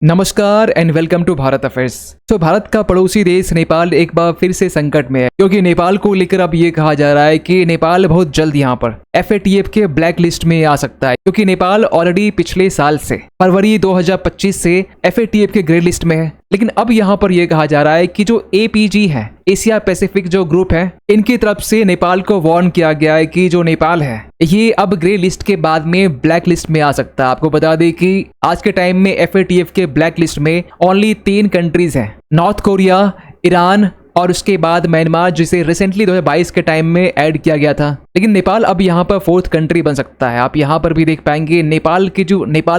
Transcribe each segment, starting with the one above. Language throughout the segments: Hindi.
नमस्कार and welcome to Bharat affairs. तो भारत का पड़ोसी देश नेपाल एक बार फिर से संकट में है, क्योंकि नेपाल को लेकर अब ये कहा जा रहा है कि नेपाल बहुत जल्द यहाँ पर FATF के ब्लैक लिस्ट में आ सकता है, क्योंकि नेपाल ऑलरेडी पिछले साल से फरवरी 2025 से FATF के ग्रे लिस्ट में है। लेकिन अब यहाँ पर यह कहा जा रहा है कि जो APG है, एशिया पैसिफिक जो ग्रुप है, इनकी तरफ से नेपाल को वार्न किया गया है कि जो नेपाल है ये अब ग्रे लिस्ट के बाद में ब्लैक लिस्ट में आ सकता है। आपको बता दें कि आज के टाइम में FATF के ब्लैक लिस्ट में ओनली 3 कंट्रीज हैं, नॉर्थ कोरिया, ईरान और उसके बाद म्यांमार, जिसे रिसेंटली 2022 के टाइम में ऐड किया गया था। लेकिन नेपाल अब यहाँ पर 4th कंट्री बन सकता है। आप यहाँ पर भी देख पाएंगे नेपाल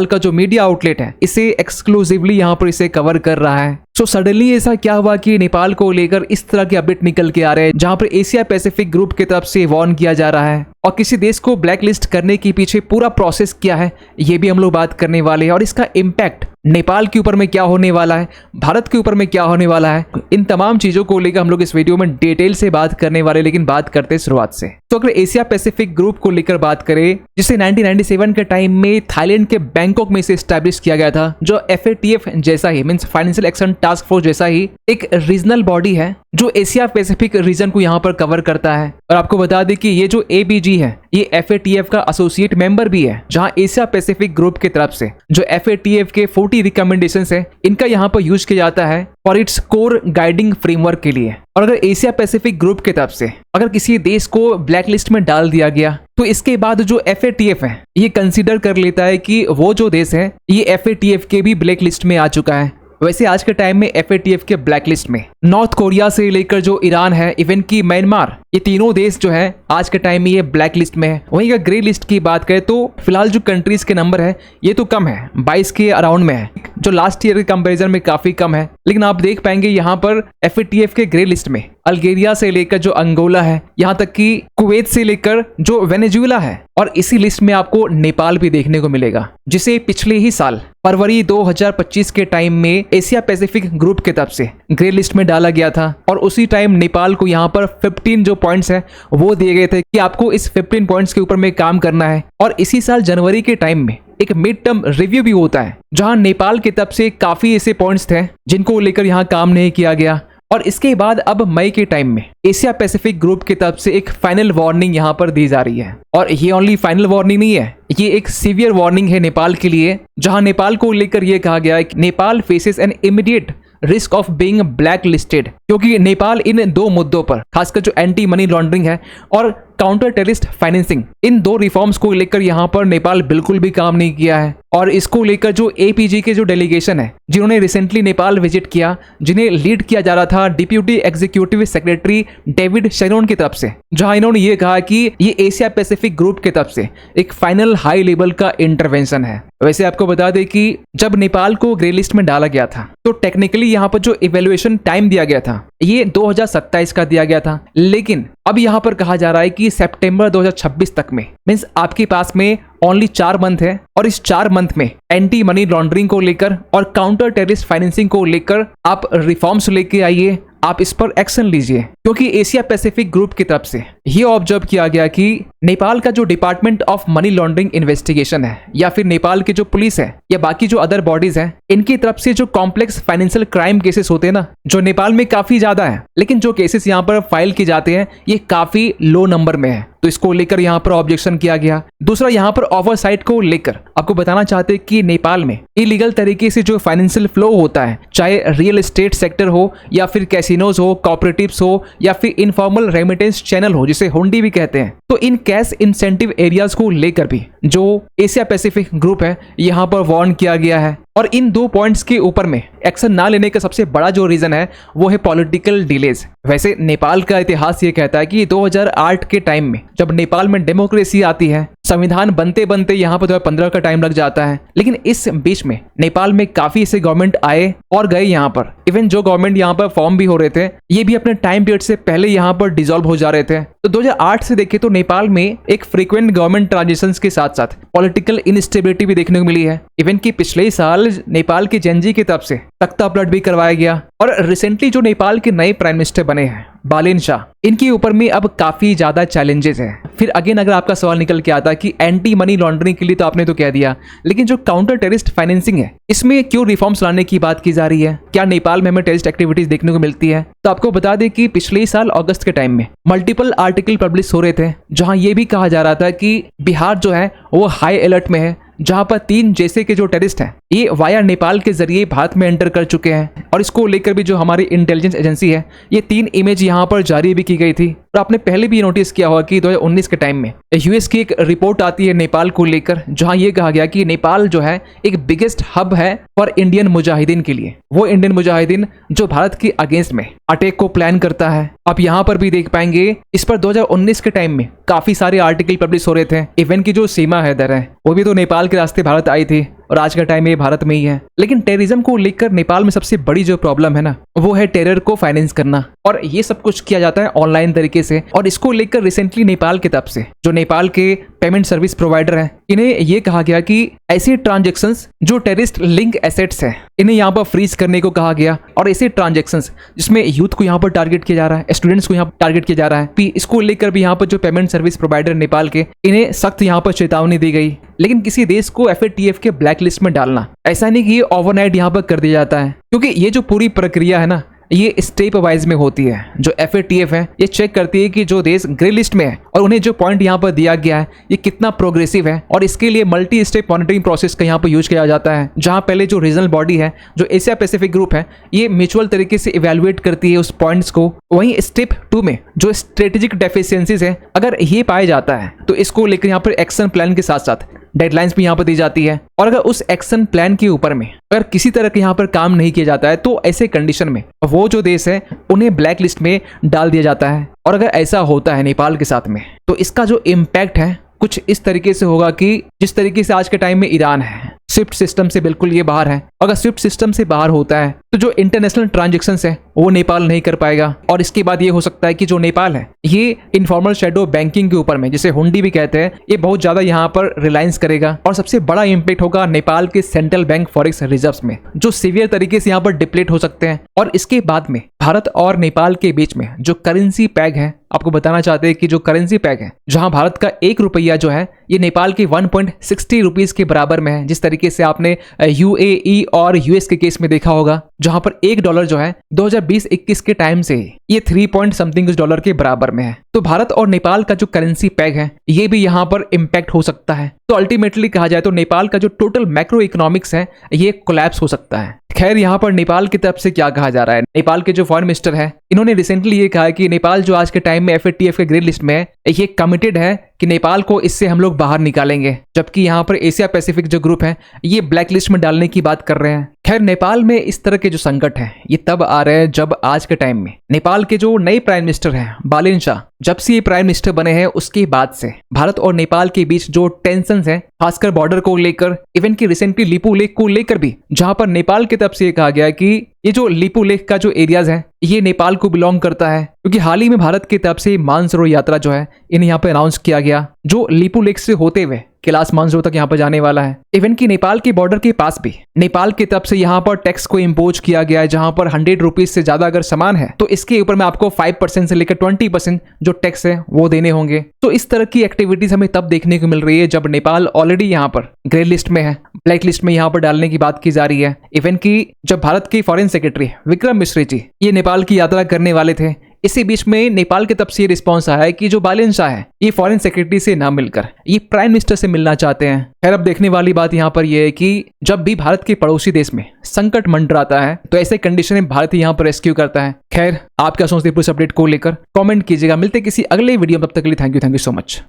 का जो मीडिया आउटलेट है, इसे एक्सक्लूसिवली यहाँ पर इसे कवर कर रहा है। सो सडनली ऐसा क्या हुआ कि नेपाल को लेकर इस तरह के अपडेट निकल के आ रहे हैं, जहां पर एशिया पैसिफिक ग्रुप की तरफ से वार्न किया जा रहा है। और किसी देश को ब्लैकलिस्ट करने के पीछे पूरा प्रोसेस क्या है, ये भी हम लोग बात करने वाले हैं। और इसका इम्पैक्ट नेपाल के ऊपर में क्या होने वाला है, भारत के ऊपर में क्या होने वाला है, इन तमाम चीजों को लेकर हम लोग इस वीडियो में डिटेल से बात करने वाले। लेकिन बात करते हैं शुरुआत से। तो अगर एशिया पैसिफिक ग्रुप को लेकर बात करें, जिसे 1997 के टाइम में थाईलैंड के बैंकॉक में से स्टैब्लिश किया गया था, जो FATF जैसा ही means financial action task force जैसा ही एक रीजनल बॉडी है जो एशिया पैसिफिक रीजन को यहाँ पर कवर करता है। और आपको बता दें कि ये जो APG है, ये FATF का एसोसिएट मेंबर भी है, जहां एशिया पैसिफिक ग्रुप की तरफ से जो FATF के 40 रिकमेंडेशंस है, इनका यहाँ पर यूज किया जाता है for its core guiding framework के लिए। और अगर एशिया पैसिफिक ग्रुप की तरफ से अगर किसी देश को ब्लैक लिस्ट में डाल दिया गया, तो इसके बाद जो FATF है ये कंसीडर कर लेता है कि वो जो देश है ये FATF के भी ब्लैक लिस्ट में आ चुका है। वैसे आज के टाइम में FATF के ब्लैक लिस्ट में नॉर्थ कोरिया से लेकर जो ईरान है, इवन की म्यांमार, ये तीनों देश जो है आज के टाइम में ये ब्लैक लिस्ट में है। वहीं अगर ग्रे लिस्ट की बात करें तो फिलहाल जो कंट्रीज के नंबर है ये तो कम है, 22 के अराउंड में है, जो लास्ट ईयर के कंपैरिजन में काफी कम है। लेकिन आप देख पाएंगे यहाँ पर FATF के ग्रे लिस्ट में अल्जीरिया से लेकर जो अंगोला है, यहाँ तक कि कुवैत से लेकर जो वेनेजुएला है, और इसी लिस्ट में आपको नेपाल भी देखने को मिलेगा, जिसे पिछले ही साल फरवरी 2025 के टाइम में एशिया पैसिफिक ग्रुप की तरफ से ग्रे लिस्ट में डाला गया था। और उसी टाइम नेपाल को यहाँ पर 15 जो पॉइंट्स है वो दिए गए थे कि आपको इस 15 पॉइंट्स के ऊपर में काम करना है। और इसी साल जनवरी के टाइम में एक मिड टर्म रिव्यू भी होता है, जहां नेपाल की तरफ से काफी ऐसे पॉइंट्स थे जिनको लेकर यहाँ काम नहीं किया गया। और इसके बाद अब मई के टाइम में एशिया पैसिफिक ग्रुप की तरफ से एक फाइनल वार्निंग यहाँ पर दी जा रही है। और ये ओनली फाइनल वार्निंग नहीं है, ये एक सीवियर वार्निंग है नेपाल के लिए, जहां नेपाल को लेकर ये कहा गया है कि Nepal faces an immediate risk of being black listed, क्योंकि नेपाल इन 2 मुद्दों पर, खासकर जो एंटी मनी लॉन्ड्रिंग है और काउंटर टेररिस्ट फाइनेंसिंग, इन 2 रिफॉर्म्स को लेकर यहाँ पर नेपाल बिल्कुल भी काम नहीं किया है। और इसको लेकर जो APG के जो डेलीगेशन है, जिन्होंने रिसेंटली नेपाल विजिट किया, जिन्हें लीड किया जा रहा था deputy executive secretary David Charon की तरफ से, जहां इन्होंने ये कहा कि ये एशिया पैसिफिक ग्रुप की तरफ से एक फाइनल हाई लेवल का इंटरवेंशन है। वैसे आपको बता दें कि जब नेपाल को ग्रे लिस्ट में डाला गया था, तो टेक्निकली यहाँ पर जो इवेल्युएशन टाइम दिया गया था ये 2027 का दिया गया था। लेकिन अब यहाँ पर कहा जा रहा है कि सितंबर 2026 तक में, मीन्स आपके पास में ओनली 4 मंथ है, और इस 4 मंथ में एंटी मनी लॉन्ड्रिंग को लेकर और काउंटर टेररिस्ट फाइनेंसिंग को लेकर आप रिफॉर्म्स लेके आइए, आप इस पर एक्शन लीजिए। क्योंकि एशिया पैसिफिक ग्रुप की तरफ से ये ऑब्जर्व किया गया कि नेपाल का जो department of money laundering investigation है, या फिर नेपाल की जो पुलिस है, या बाकी जो अदर बॉडीज हैं, इनकी तरफ से जो कॉम्प्लेक्स फाइनेंशियल क्राइम केसेस होते हैं ना, जो नेपाल में काफी ज्यादा है, लेकिन जो केसेस यहाँ पर फाइल किए जाते हैं ये काफी लो नंबर में है, तो इसको लेकर यहाँ पर ऑब्जेक्शन किया गया। दूसरा, यहाँ पर ओवरसाइट को लेकर आपको बताना चाहते कि नेपाल में इलीगल तरीके से जो फाइनेंशियल फ्लो होता है, चाहे रियल एस्टेट सेक्टर हो, या फिर कैसीनोज हो, कोऑपरेटिव्स हो, या फिर इनफॉर्मल रेमिटेंस चैनल हो, जिसे हुंडी भी कहते हैं, तो इन कैश इंसेंटिव एरियाज को लेकर भी जो एशिया पैसिफिक ग्रुप है यहाँ पर वार्न किया गया है। और इन 2 पॉइंट्स के ऊपर में एक्शन ना लेने का सबसे बड़ा जो रीजन है वो है पॉलिटिकल डिलेज। वैसे नेपाल का इतिहास ये कहता है कि 2008 के टाइम में जब नेपाल में डेमोक्रेसी आती है, संविधान बनते बनते यहाँ पर 2015 का टाइम लग जाता है। लेकिन इस बीच में नेपाल में काफी ऐसे गवर्नमेंट आए और गए यहाँ पर, इवन जो गवर्नमेंट यहाँ पर फॉर्म भी हो रहे थे ये भी अपने टाइम पीरियड से पहले यहाँ पर डिसॉल्व हो जा रहे थे। तो 2008 से देखें तो नेपाल में एक फ्रीक्वेंट गवर्नमेंट ट्रांजिशंस के साथ साथ पॉलिटिकल इनस्टेबिलिटी भी देखने को मिली है। इवन की पिछले साल नेपाल की जेनजी की तरफ से तख्ता पलट भी करवाया गया। और रिसेंटली जो नेपाल के नए प्राइम मिनिस्टर बने हैं बालेन शाह, इनके ऊपर में अब काफी ज्यादा चैलेंजेस है। फिर अगेन अगर आपका सवाल निकल के आता कि एंटी मनी लॉन्ड्रिंग के लिए तो आपने तो कह दिया, लेकिन जो काउंटर टेररिस्ट फाइनेंसिंग है इसमें क्यों रिफॉर्म्स लाने की बात की जा रही है? क्या नेपाल में हमें टेररिस्ट एक्टिविटीज देखने को मिलती है? तो आपको बता दें कि पिछले साल अगस्त के टाइम में मल्टीपल आर्टिकल पब्लिश हो रहे थे जहां ये भी कहा जा रहा था कि बिहार जो है वो हाई अलर्ट में है, जहां पर 3 जैसे के जो टेररिस्ट हैं ये वाया नेपाल के जरिए भारत में एंटर कर चुके हैं। और इसको लेकर भी जो हमारी इंटेलिजेंस एजेंसी है ये 3 इमेज यहां पर जारी भी की गई थी। और आपने पहले भी नोटिस किया होगा कि 2019 के टाइम में यूएस की एक रिपोर्ट आती है नेपाल को लेकर, जहां ये कहा गया कि नेपाल जो है एक बिगेस्ट हब है फॉर इंडियन मुजाहिदीन के लिए, वो इंडियन मुजाहिदीन जो भारत के अगेंस्ट में अटैक को प्लान करता है। आप यहाँ पर भी देख पाएंगे इस पर 2019 के टाइम में काफी सारे आर्टिकल पब्लिश हो रहे थे। इवन की जो सीमा हैदर है वो भी तो नेपाल के रास्ते भारत आई थी और आज का टाइम ये भारत में ही है। लेकिन टेररिज्म को लेकर नेपाल में सबसे बड़ी जो प्रॉब्लम है ना वो है टेरर को फाइनेंस करना, और ये सब कुछ किया जाता है ऑनलाइन तरीके से। और इसको लेकर रिसेंटली नेपाल की तरफ से जो नेपाल के पेमेंट सर्विस प्रोवाइडर हैं इन्हें ये कहा गया कि ऐसे ट्रांजैक्शंस जो टेररिस्ट लिंक एसेट्स हैं इन्हें यहाँ पर फ्रीज करने को कहा गया। और ऐसे ट्रांजैक्शंस जिसमें यूथ को यहाँ पर टारगेट किया जा रहा है, स्टूडेंट्स को यहाँ पर टारगेट किया जा रहा है, इसको लेकर भी यहाँ पर जो पेमेंट सर्विस प्रोवाइडर नेपाल के इन्हें सख्त यहाँ पर चेतावनी दी गई। लेकिन किसी देश को FATF के ब्लैक लिस्ट में डालना ऐसा नहीं कि ये ओवरनाइट यहाँ पर कर दिया जाता है, क्योंकि ये जो पूरी प्रक्रिया है ना ये स्टेप वाइज में होती है। जो FATF है ये चेक करती है कि जो देश ग्रे लिस्ट में है और उन्हें जो पॉइंट यहाँ पर दिया गया है ये कितना प्रोग्रेसिव है, और इसके लिए मल्टी स्टेप मॉनिटरिंग प्रोसेस का यहाँ पर यूज किया जाता है। जहाँ पहले जो रीजनल बॉडी है जो एशिया पैसिफिक ग्रुप है ये म्यूचुअल तरीके से इवेलुएट करती है उस पॉइंट्स को। वहीं स्टेप 2 में जो स्ट्रेटेजिक डेफिशिएंसीज है अगर ये पाया जाता है तो इसको लेकर यहाँ पर एक्शन प्लान के साथ साथ डेडलाइंस भी यहाँ पर दी जाती है। और अगर उस एक्शन प्लान के ऊपर में अगर किसी तरह के यहाँ पर काम नहीं किया जाता है तो ऐसे कंडीशन में वो जो देश है उन्हें ब्लैक लिस्ट में डाल दिया जाता है। और अगर ऐसा होता है नेपाल के साथ में तो इसका जो इम्पैक्ट है कुछ इस तरीके से होगा कि जिस तरीके से आज के टाइम में ईरान है स्विफ्ट सिस्टम से बिल्कुल ये बाहर है। अगर स्विफ्ट सिस्टम से बाहर होता है तो जो इंटरनेशनल ट्रांजैक्शंस है वो नेपाल नहीं कर पाएगा। और इसके बाद ये हो सकता है कि जो नेपाल है ये इनफॉर्मल शैडो बैंकिंग के ऊपर में जिसे हुंडी भी कहते हैं ये बहुत ज्यादा यहाँ पर रिलायंस करेगा। और सबसे बड़ा इम्पैक्ट होगा नेपाल के सेंट्रल बैंक फॉरेक्स रिजर्व्स में जो सीवियर तरीके से यहाँ पर डिप्लेट हो सकते हैं। और इसके बाद में भारत और नेपाल के बीच में जो करेंसी पैग है, आपको बताना चाहते हैं कि जो करेंसी पैग है जहां भारत का 1 रुपया जो है ये नेपाल के 1.60 रुपीज के बराबर में है, जिस तरीके से आपने UAE और US के केस में देखा होगा, जहां पर $1 जो है 2020-21 के टाइम से ये 3 पॉइंट समथिंग डॉलर के बराबर में है। तो भारत और नेपाल का जो करेंसी पैग है ये भी यहाँ पर इम्पैक्ट हो सकता है। तो अल्टीमेटली कहा जाए तो नेपाल का जो टोटल मैक्रो इकोनॉमिक्स है ये कोलैप्स हो सकता है। खैर यहाँ पर नेपाल की तरफ से क्या कहा जा रहा है, नेपाल के जो फॉरेन मिनिस्टर है इन्होंने रिसेंटली ये कहा है कि नेपाल जो आज के टाइम में FATF के ग्रे लिस्ट में है ये कमिटेड है कि नेपाल को इससे हम लोग बाहर निकालेंगे, जबकि यहाँ पर एशिया पैसिफिक जो ग्रुप है ये ब्लैक लिस्ट में डालने की बात कर रहे हैं। खैर नेपाल में इस तरह के जो संकट है ये तब आ रहे हैं जब आज के टाइम में नेपाल के जो नए प्राइम मिनिस्टर हैं बालेन शाह, जब से ये प्राइम मिनिस्टर बने हैं उसके बाद से भारत और नेपाल के बीच जो टेंशन है खासकर बॉर्डर को लेकर, इवन की रिसेंटली लिपू लेक को लेकर भी, जहां पर नेपाल की तरफ से ये कहा गया कि ये जो लिपू लेक का जो एरियाज है ये नेपाल को बिलोंग करता है, क्योंकि हाल ही में भारत की तरफ से मानसरोवर यात्रा जो है इन्हें यहाँ पे अनाउंस किया गया जो लिपू लेक से होते हुए कैलाश मानसरोवर तक यहाँ पर जाने वाला है। इवन की नेपाल के बॉर्डर के पास भी नेपाल की तरफ से यहाँ पर टैक्स को इम्पोज किया गया है, जहां पर 100 रुपीज से ज्यादा अगर सामान है तो इसके ऊपर में आपको 5% से लेकर 20% जो टैक्स है वो देने होंगे। तो इस तरह की एक्टिविटीज हमें तब देखने को मिल रही है जब नेपाल ऑलरेडी यहाँ पर ग्रे लिस्ट में है, ब्लैक लिस्ट में यहाँ पर डालने की बात की जा रही है। इवन की जब भारत के फॉरेन सेक्रेटरी विक्रम मिश्री जी ये नेपाल की यात्रा करने वाले थे, इसी बीच में नेपाल की तरफ से रिस्पॉन्स आया है कि जो बालेन शाह है ये फॉरेन सेक्रेटरी से ना मिलकर ये प्राइम मिनिस्टर से मिलना चाहते हैं। खैर अब देखने वाली बात यहाँ पर यह है कि जब भी भारत के पड़ोसी देश में संकट मंडराता है तो ऐसे कंडीशन में भारत यहाँ पर रेस्क्यू करता है। खैर आप क्या सोचते हैं पूरे अपडेट को लेकर कमेंट कीजिएगा। मिलते किसी अगले वीडियो में, तब तक के लिए थैंक यू सो मच।